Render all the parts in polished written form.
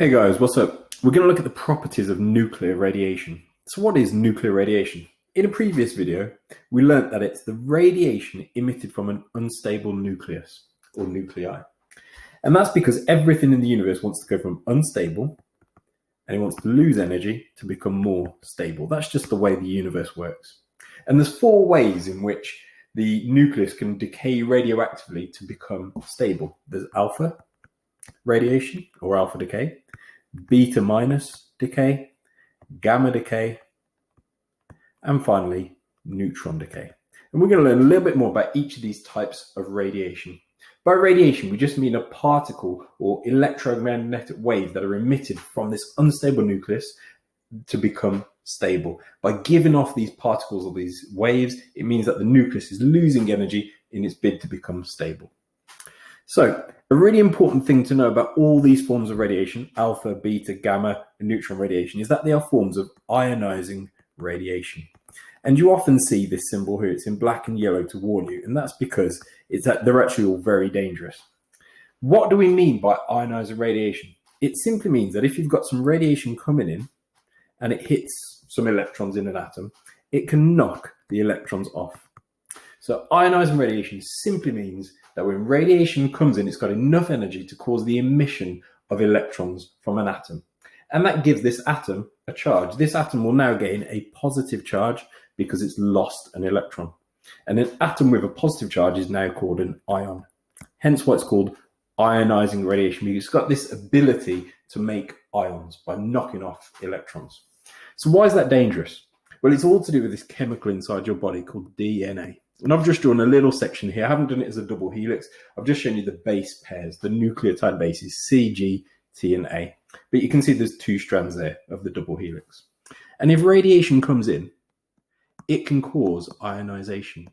Hey guys, what's up? We're going to look at the properties of nuclear radiation. So what is nuclear radiation? In a previous video, we learnt that it's the radiation emitted from an unstable nucleus or nuclei. And that's because everything in the universe wants to go from unstable and it wants to lose energy to become more stable. That's just the way the universe works. And there's four ways in which the nucleus can decay radioactively to become stable. There's alpha radiation or alpha decay, beta minus decay, gamma decay, and finally neutron decay. And we're going to learn a little bit more about each of these types of radiation. By radiation, we just mean a particle or electromagnetic wave that are emitted from this unstable nucleus to become stable. By giving off these particles or these waves, it means that the nucleus is losing energy in its bid to become stable. So a really important thing to know about all these forms of radiation, alpha, beta, gamma, and neutron radiation, is that they are forms of ionizing radiation. And you often see this symbol here, it's in black and yellow to warn you, and that's because they're actually all very dangerous. What do we mean by ionizing radiation? It simply means that if you've got some radiation coming in and it hits some electrons in an atom, it can knock the electrons off. So ionizing radiation simply means that when radiation comes in, it's got enough energy to cause the emission of electrons from an atom. And that gives this atom a charge. This atom will now gain a positive charge because it's lost an electron. And an atom with a positive charge is now called an ion. Hence why it's called ionizing radiation, because it's got this ability to make ions by knocking off electrons. So why is that dangerous? Well, it's all to do with this chemical inside your body called DNA. And I've just drawn a little section here. I haven't done it as a double helix. I've just shown you the base pairs, the nucleotide bases, C, G, T, and A. But you can see there's two strands there of the double helix. And if radiation comes in, it can cause ionization.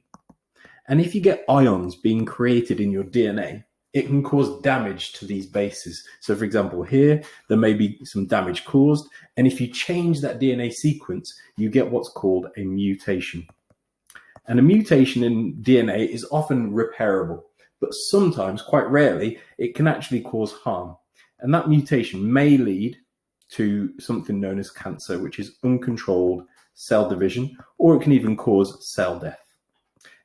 And if you get ions being created in your DNA, it can cause damage to these bases. So for example, here, there may be some damage caused. And if you change that DNA sequence, you get what's called a mutation. And a mutation in DNA is often repairable, but sometimes, quite rarely, it can actually cause harm. And that mutation may lead to something known as cancer, which is uncontrolled cell division, or it can even cause cell death.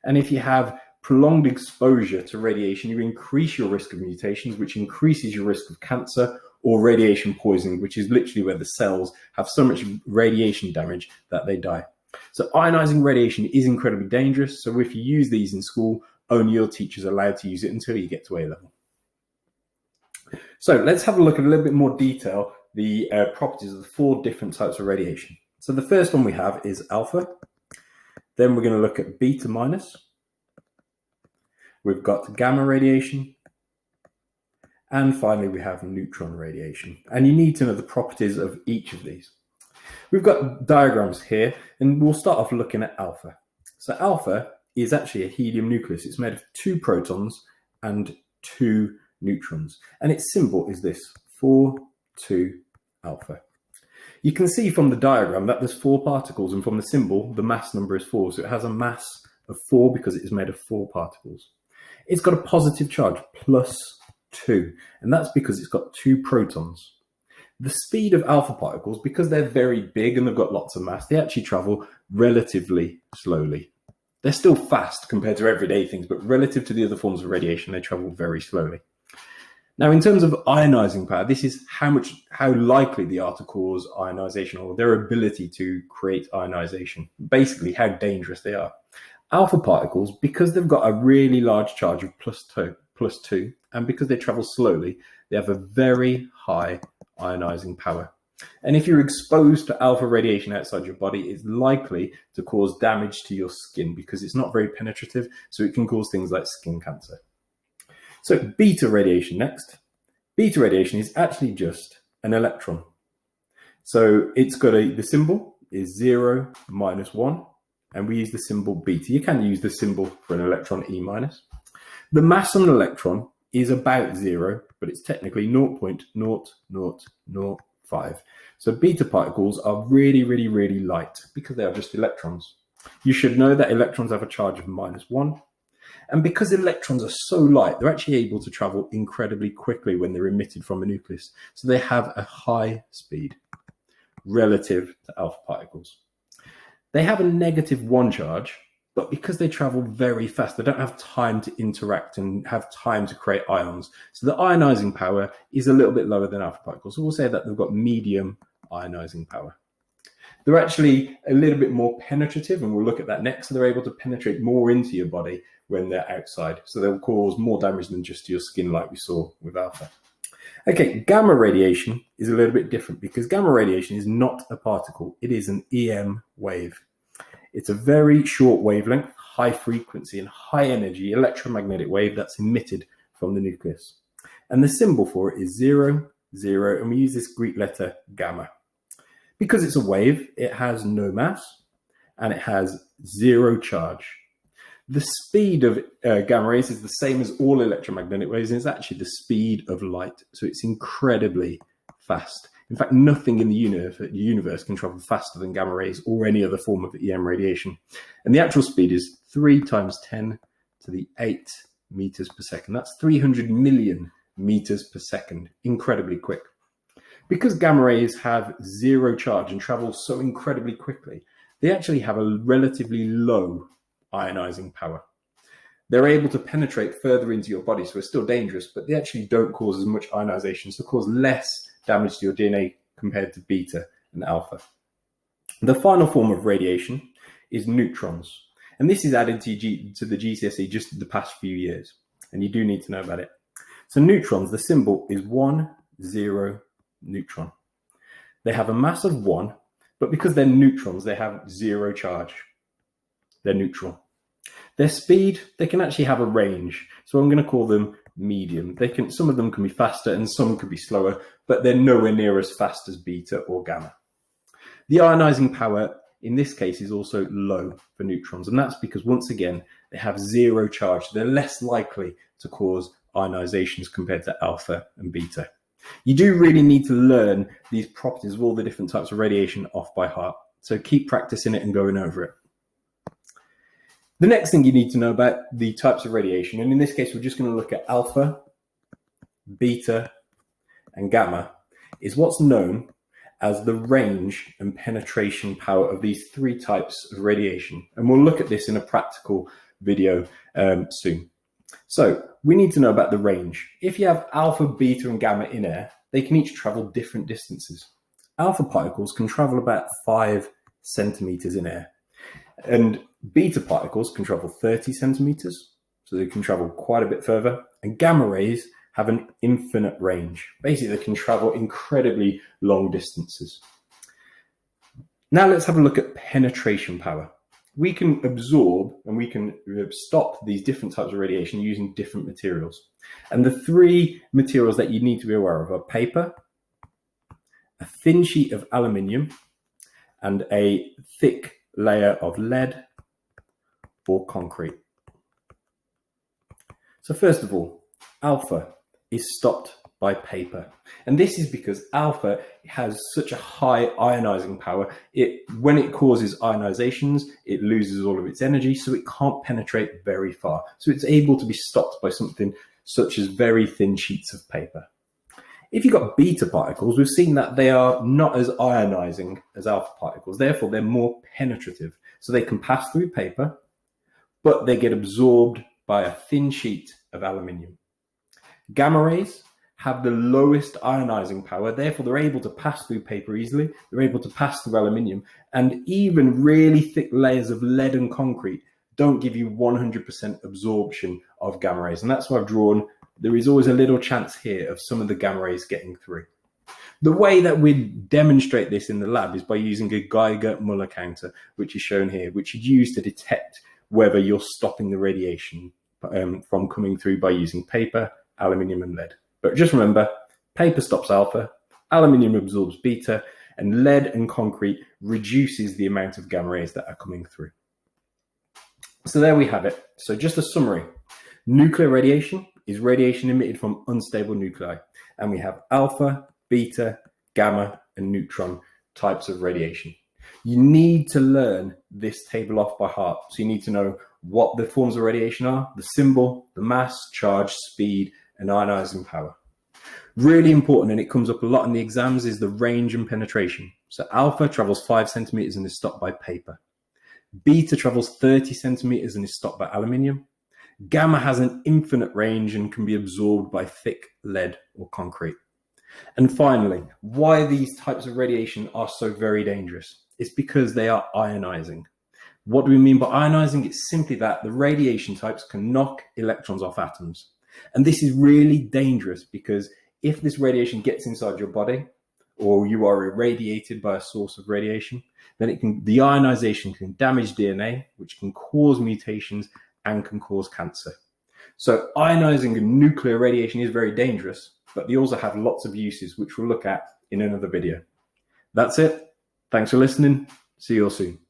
And if you have prolonged exposure to radiation, you increase your risk of mutations, which increases your risk of cancer or radiation poisoning, which is literally where the cells have so much radiation damage that they die. So ionizing radiation is incredibly dangerous. So if you use these in school, only your teacher is allowed to use it until you get to A level. So let's have a look at a little bit more detail, the properties of the four different types of radiation. So the first one we have is alpha. Then we're going to look at beta minus. We've got gamma radiation. And finally, we have neutron radiation. And you need to know the properties of each of these. We've got diagrams here, and we'll start off looking at alpha. So alpha is actually a helium nucleus. It's made of 2 protons and 2 neutrons. And its symbol is this, 4, 2, alpha. You can see from the diagram that there's 4 particles, and from the symbol, the mass number is 4. So it has a mass of 4 because it is made of 4 particles. It's got a positive charge, +2, and that's because it's got 2 protons. The speed of alpha particles, because they're very big and they've got lots of mass, they actually travel relatively slowly. They're still fast compared to everyday things, but relative to the other forms of radiation, they travel very slowly. Now, in terms of ionizing power, this is how likely they are to cause ionization, or their ability to create ionization, basically how dangerous they are. Alpha particles, because they've got a really large charge of +2, and because they travel slowly, they have a very high ionizing power. And if you're exposed to alpha radiation outside your body, it's likely to cause damage to your skin because it's not very penetrative, so it can cause things like skin cancer. So beta radiation next. Beta radiation is actually just an electron. So it's got the symbol is 0, -1, and we use the symbol beta. You can use the symbol for an electron, E-. The mass of an electron is about 0, but it's technically 0.0005. So beta particles are really, really, really light because they are just electrons. You should know that electrons have a charge of -1. And because electrons are so light, they're actually able to travel incredibly quickly when they're emitted from a nucleus. So they have a high speed relative to alpha particles. They have a -1 charge, but because they travel very fast, they don't have time to interact and have time to create ions. So the ionizing power is a little bit lower than alpha particles. So we'll say that they've got medium ionizing power. They're actually a little bit more penetrative, and we'll look at that next. So they're able to penetrate more into your body when they're outside. So they'll cause more damage than just your skin like we saw with alpha. Okay, gamma radiation is a little bit different because gamma radiation is not a particle. It is an EM wave. It's a very short wavelength, high frequency and high energy electromagnetic wave that's emitted from the nucleus. And the symbol for it is 0, 0, and we use this Greek letter gamma. Because it's a wave, it has no mass and it has 0 charge. The speed of gamma rays is the same as all electromagnetic waves, and it's actually the speed of light. So it's incredibly fast. In fact, nothing in the universe can travel faster than gamma rays or any other form of EM radiation. And the actual speed is 3 × 10⁸ meters per second. That's 300 million meters per second, incredibly quick. Because gamma rays have 0 charge and travel so incredibly quickly, they actually have a relatively low ionizing power. They're able to penetrate further into your body, so it's still dangerous, but they actually don't cause as much ionization, so cause less damage to your DNA compared to beta and alpha. The final form of radiation is neutrons, and this is added to the GCSE just the past few years, and you do need to know about it. So neutrons, the symbol is 1, 0, neutron. They have a mass of 1, but because they're neutrons, they have 0 charge. They're neutral. Their speed, they can actually have a range. So I'm going to call them medium. Some of them can be faster and some could be slower, but they're nowhere near as fast as beta or gamma. The ionizing power in this case is also low for neutrons, and that's because once again, they have 0 charge. They're less likely to cause ionizations compared to alpha and beta. You do really need to learn these properties of all the different types of radiation off by heart. So keep practicing it and going over it. The next thing you need to know about the types of radiation, and in this case, we're just going to look at alpha, beta, and gamma, is what's known as the range and penetration power of these 3 types of radiation. And we'll look at this in a practical video soon. So we need to know about the range. If you have alpha, beta, and gamma in air, they can each travel different distances. Alpha particles can travel about 5 centimeters in air, and beta particles can travel 30 centimeters, so they can travel quite a bit further. And gamma rays have an infinite range. Basically, they can travel incredibly long distances. Now let's have a look at penetration power. We can absorb and we can stop these different types of radiation using different materials. And the 3 materials that you need to be aware of are paper, a thin sheet of aluminium, and a thick layer of lead or concrete. So first of all, alpha is stopped by paper. And this is because alpha has such a high ionizing power. When it causes ionizations, it loses all of its energy, so it can't penetrate very far. So it's able to be stopped by something such as very thin sheets of paper. If you've got beta particles, we've seen that they are not as ionizing as alpha particles. Therefore, they're more penetrative. So they can pass through paper, but they get absorbed by a thin sheet of aluminium. Gamma rays have the lowest ionizing power, therefore they're able to pass through paper easily, they're able to pass through aluminium, and even really thick layers of lead and concrete don't give you 100% absorption of gamma rays. And that's why I've drawn, there is always a little chance here of some of the gamma rays getting through. The way that we demonstrate this in the lab is by using a Geiger-Müller counter, which is shown here, which is used to detect whether you're stopping the radiation from coming through by using paper, aluminium, and lead. But just remember, paper stops alpha, aluminium absorbs beta, and lead and concrete reduces the amount of gamma rays that are coming through. So there we have it. So just a summary. Nuclear radiation is radiation emitted from unstable nuclei. And we have alpha, beta, gamma, and neutron types of radiation. You need to learn this table off by heart. So you need to know what the forms of radiation are, the symbol, the mass, charge, speed, and ionizing power. Really important, and it comes up a lot in the exams, is the range and penetration. So alpha travels 5 centimeters and is stopped by paper. Beta travels 30 centimeters and is stopped by aluminium. Gamma has an infinite range and can be absorbed by thick lead or concrete. And finally, why these types of radiation are so very dangerous? It's because they are ionizing. What do we mean by ionizing? It's simply that the radiation types can knock electrons off atoms. And this is really dangerous because if this radiation gets inside your body, or you are irradiated by a source of radiation, then the ionization can damage DNA, which can cause mutations and can cause cancer. So ionizing nuclear radiation is very dangerous, but they also have lots of uses, which we'll look at in another video. That's it. Thanks for listening. See you all soon.